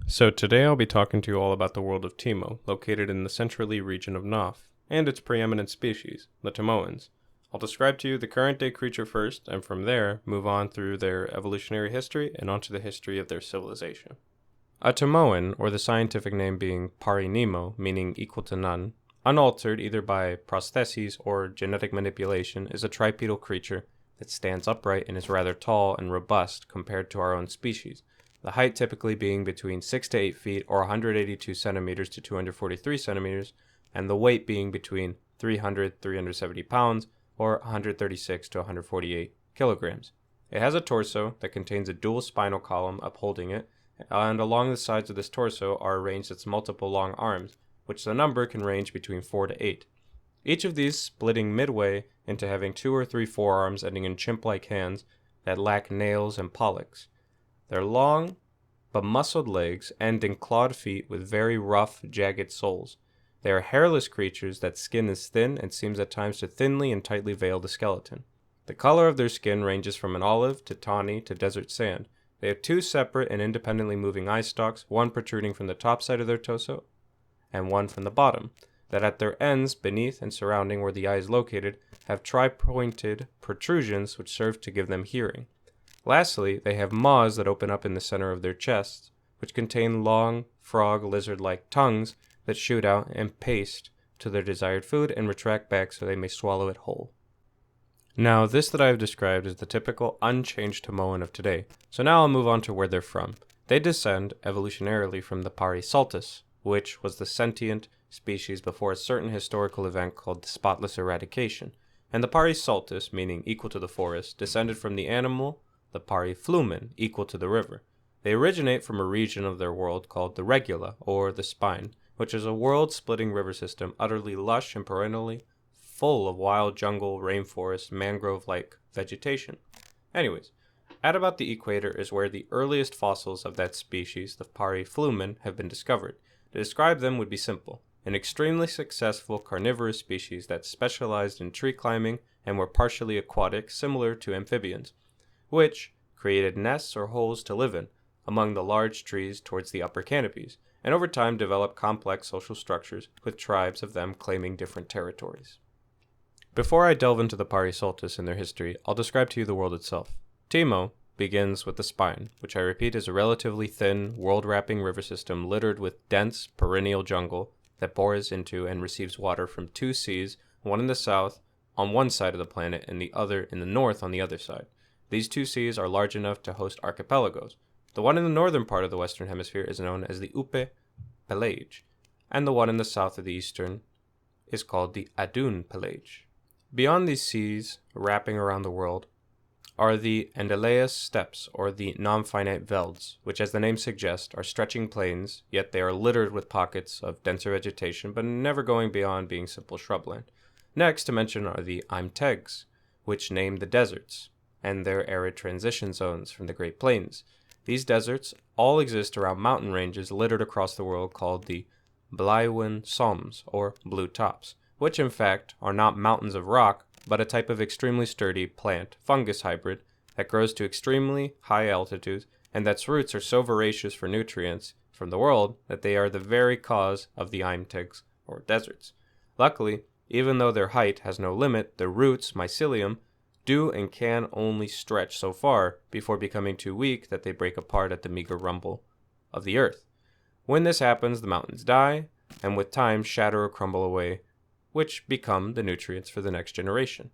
So today I'll be talking to you all about the world of Timo, located in the centrally region of Naf, and its preeminent species, the Timoans. I'll describe to you the current day creature first, and from there move on through their evolutionary history and onto the history of their civilization. A Timoan, or the scientific name being pari nemo, meaning equal to none, unaltered either by prostheses or genetic manipulation, is a tripedal creature that stands upright and is rather tall and robust compared to our own species, the height typically being between 6 to 8 feet or 182 centimeters to 243 centimeters, and the weight being between 370 pounds or 136 to 148 kilograms. It has a torso that contains a dual spinal column upholding it, and along the sides of this torso are arranged its multiple long arms, which the number can range between 4 to 8. Each of these splitting midway into having 2 or 3 forearms ending in chimp-like hands that lack nails and pollex. Their long but muscled legs end in clawed feet with very rough, jagged soles. They are hairless creatures that skin is thin and seems at times to thinly and tightly veil the skeleton. The color of their skin ranges from an olive to tawny to desert sand. They have 2 separate and independently moving eye stalks, one protruding from the top side of their torso and one from the bottom, that at their ends, beneath and surrounding where the eye is located, have tri-pointed protrusions which serve to give them hearing. Lastly, they have maws that open up in the center of their chests, which contain long, frog lizard-like tongues that shoot out and paste to their desired food and retract back so they may swallow it whole. Now, this that I have described is the typical unchanged Timoan of today, so now I'll move on to where they're from. They descend evolutionarily from the Pari-Saltus, which was the sentient species before a certain historical event called the spotless eradication, and the Pari-Saltus, meaning equal to the forest, descended from the animal the pari-flumen, equal to the river. They originate from a region of their world called the regula, or the spine, which is a world-splitting river system utterly lush and perennially full of wild jungle, rainforest, mangrove-like vegetation. Anyways, at about the equator is where the earliest fossils of that species, the pari-flumen, have been discovered. To describe them would be simple: an extremely successful carnivorous species that specialized in tree climbing and were partially aquatic, similar to amphibians, which created nests or holes to live in among the large trees towards the upper canopies, and over time developed complex social structures with tribes of them claiming different territories. Before I delve into the Pari-Saltus and their history, I'll describe to you the world itself. Timo begins with the spine, which I repeat is a relatively thin, world-wrapping river system littered with dense, perennial jungle that bores into and receives water from 2 seas, one in the south on one side of the planet and the other in the north on the other side. These 2 seas are large enough to host archipelagos. The one in the northern part of the western hemisphere is known as the Upe Pelage, and the one in the south of the eastern is called the Adun Pelage. Beyond these seas, wrapping around the world, are the Endeleous steppes, or the non-finite velds, which, as the name suggests, are stretching plains, yet they are littered with pockets of denser vegetation, but never going beyond being simple shrubland. Next to mention are the Imtegs, which name the deserts, and their arid transition zones from the Great Plains. These deserts all exist around mountain ranges littered across the world called the Blauwen Soms, or Blue Tops, which in fact are not mountains of rock, but a type of extremely sturdy plant-fungus hybrid that grows to extremely high altitudes, and that's roots are so voracious for nutrients from the world that they are the very cause of the Imtegs, or deserts. Luckily, even though their height has no limit, their roots, mycelium, do and can only stretch so far before becoming too weak that they break apart at the meager rumble of the earth. When this happens, the mountains die, and with time shatter or crumble away, which become the nutrients for the next generation.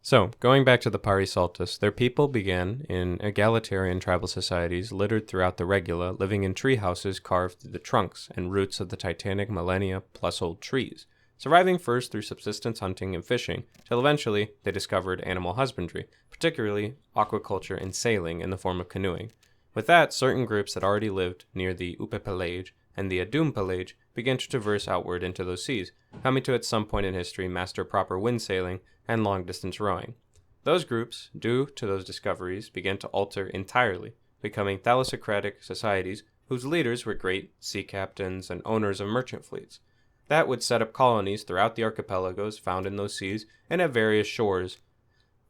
So, going back to the Pari-Saltus, their people began in egalitarian tribal societies littered throughout the regula, living in tree houses carved through the trunks and roots of the titanic millennia-plus-old trees, surviving first through subsistence hunting and fishing, till eventually they discovered animal husbandry, particularly aquaculture and sailing in the form of canoeing. With that, certain groups that already lived near the Upe Pelage and the Adum Pelage began to traverse outward into those seas, coming to at some point in history master proper wind sailing and long-distance rowing. Those groups, due to those discoveries, began to alter entirely, becoming thalassocratic societies whose leaders were great sea captains and owners of merchant fleets. That would set up colonies throughout the archipelagos found in those seas and at various shores,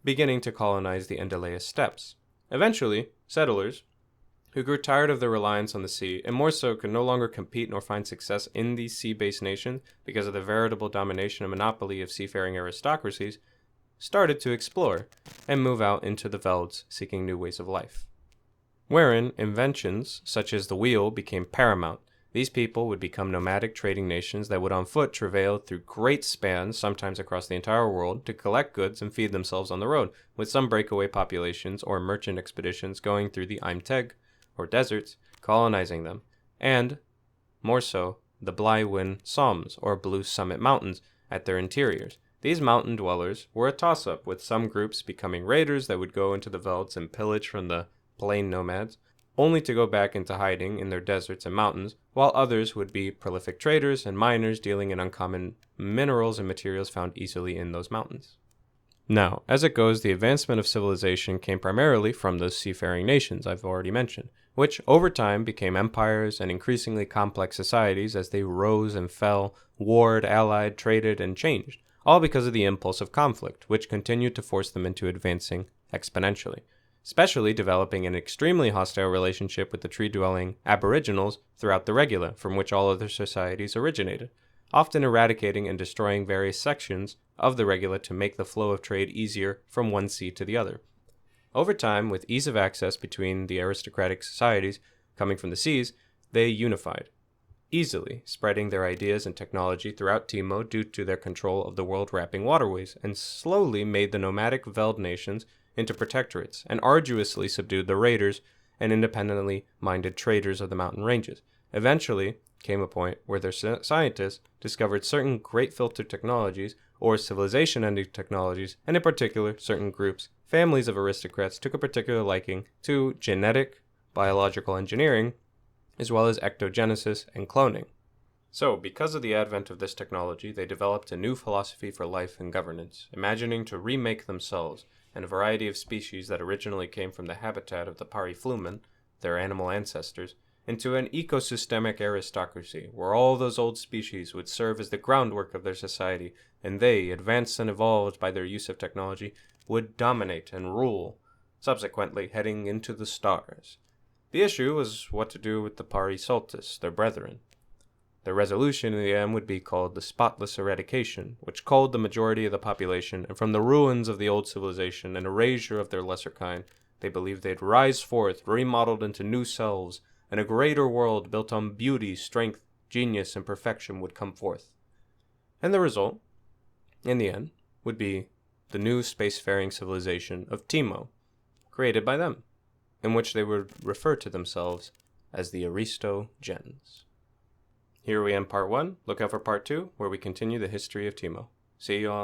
beginning to colonize the Endeleous steppes. Eventually, settlers who grew tired of their reliance on the sea, and more so could no longer compete nor find success in these sea-based nations because of the veritable domination and monopoly of seafaring aristocracies, started to explore and move out into the velds seeking new ways of life. Wherein inventions such as the wheel became paramount. These people would become nomadic trading nations that would on foot travail through great spans, sometimes across the entire world, to collect goods and feed themselves on the road, with some breakaway populations or merchant expeditions going through the Imteg, or deserts, colonizing them, and, more so, the Blaiwin Soms, or Blue Summit Mountains, at their interiors. These mountain dwellers were a toss-up, with some groups becoming raiders that would go into the velds and pillage from the plain nomads, only to go back into hiding in their deserts and mountains, while others would be prolific traders and miners dealing in uncommon minerals and materials found easily in those mountains. Now, as it goes, the advancement of civilization came primarily from those seafaring nations I've already mentioned, which over time became empires and increasingly complex societies as they rose and fell, warred, allied, traded, and changed, all because of the impulse of conflict, which continued to force them into advancing exponentially, especially developing an extremely hostile relationship with the tree-dwelling aboriginals throughout the regula, from which all other societies originated, often eradicating and destroying various sections of the regula to make the flow of trade easier from one sea to the other. Over time, with ease of access between the aristocratic societies coming from the seas, they unified, easily spreading their ideas and technology throughout Timo due to their control of the world-wrapping waterways, and slowly made the nomadic Veld nations into protectorates, and arduously subdued the raiders and independently minded traders of the mountain ranges. Eventually came a point where their scientists discovered certain great filter technologies, or civilization-ending technologies, and in particular, certain groups, families of aristocrats took a particular liking to genetic, biological engineering, as well as ectogenesis and cloning. So, because of the advent of this technology, they developed a new philosophy for life and governance, imagining to remake themselves and a variety of species that originally came from the habitat of the Pariflumen, their animal ancestors, into an ecosystemic aristocracy, where all those old species would serve as the groundwork of their society, and they, advanced and evolved by their use of technology, would dominate and rule, subsequently heading into the stars. The issue was what to do with the Pari Soltis, their brethren. Their resolution in the end would be called the Spotless Eradication, which culled the majority of the population, and from the ruins of the old civilization and erasure of their lesser kind, they believed they'd rise forth, remodeled into new selves, and a greater world built on beauty, strength, genius, and perfection would come forth. And the result, in the end, would be the new spacefaring civilization of Timo, created by them, in which they would refer to themselves as the Aristo-Gens. Here we end part 1. Look out for part 2, where we continue the history of Timo. See you all.